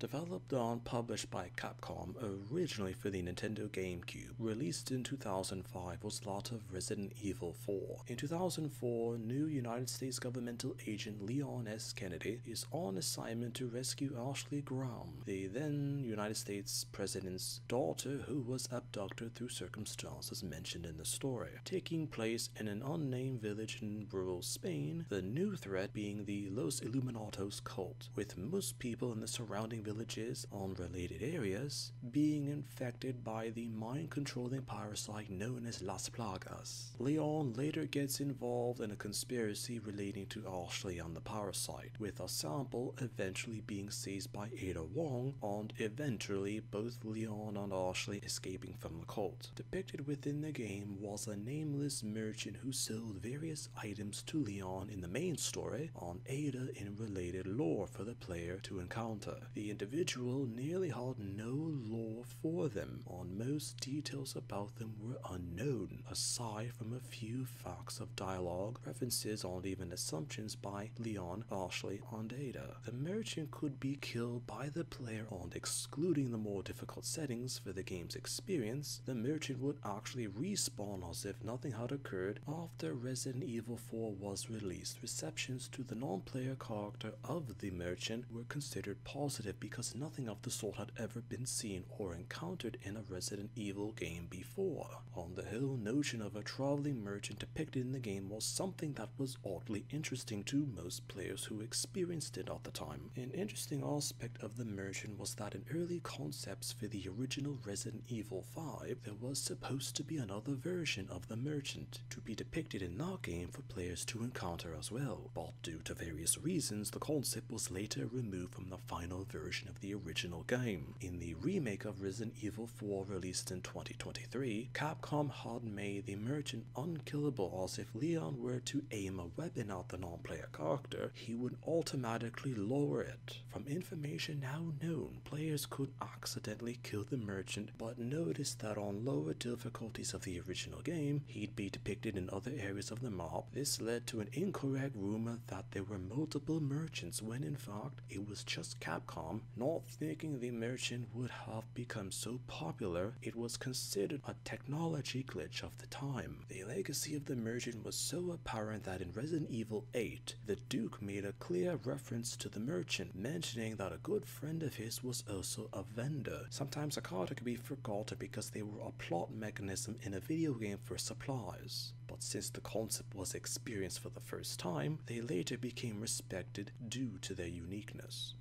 Developed and published by Capcom originally for the Nintendo GameCube, released in 2005, was lot of Resident Evil 4. In 2004, new United States governmental agent Leon S. Kennedy is on assignment to rescue Ashley Graham, the then United States President's daughter who was abducted through circumstances mentioned in the story. Taking place in an unnamed village in rural Spain, the new threat being the Los Illuminatos cult, with most people in the surrounding villages on related areas being infected by the mind-controlling parasite known as Las Plagas. Leon later gets involved in a conspiracy relating to Ashley and the parasite, with a sample eventually being seized by Ada Wong, and eventually both Leon and Ashley escaping from the cult. Depicted within the game was a nameless merchant who sold various items to Leon in the main story, and Ada in related lore for the player to encounter. The individual nearly had no lore for them, and most details about them were unknown, aside from a few facts of dialogue, references, and even assumptions by Leon, Ashley, and Ada. The merchant could be killed by the player, and excluding the more difficult settings for the game's experience, the merchant would actually respawn as if nothing had occurred after Resident Evil 4 was released. Receptions to the non-player character of the merchant were considered positive because nothing of the sort had ever been seen or encountered in a Resident Evil game before. On the whole notion of a traveling merchant depicted in the game was something that was oddly interesting to most players who experienced it at the time. An interesting aspect of the merchant was that in early concepts for the original Resident Evil 5, there was supposed to be another version of the merchant to be depicted in that game for players to encounter as well, but due to various reasons the concept was later removed from the final version of the original game. In the remake of Resident Evil 4 released in 2023, Capcom had made the merchant unkillable, as if Leon were to aim a weapon at the non-player character, he would automatically lower it. From information now known, players could accidentally kill the merchant, but noticed that on lower difficulties of the original game, he'd be depicted in other areas of the map. This led to an incorrect rumor that there were multiple merchants, when in fact it was just Capcom. Not thinking the merchant would have become so popular, it was considered a technology glitch of the time. The legacy of the merchant was so apparent that in Resident Evil 8, the Duke made a clear reference to the merchant, mentioning that a good friend of his was also a vendor. Sometimes a character could be forgotten because they were a plot mechanism in a video game for supplies, but since the concept was experienced for the first time, they later became respected due to their uniqueness.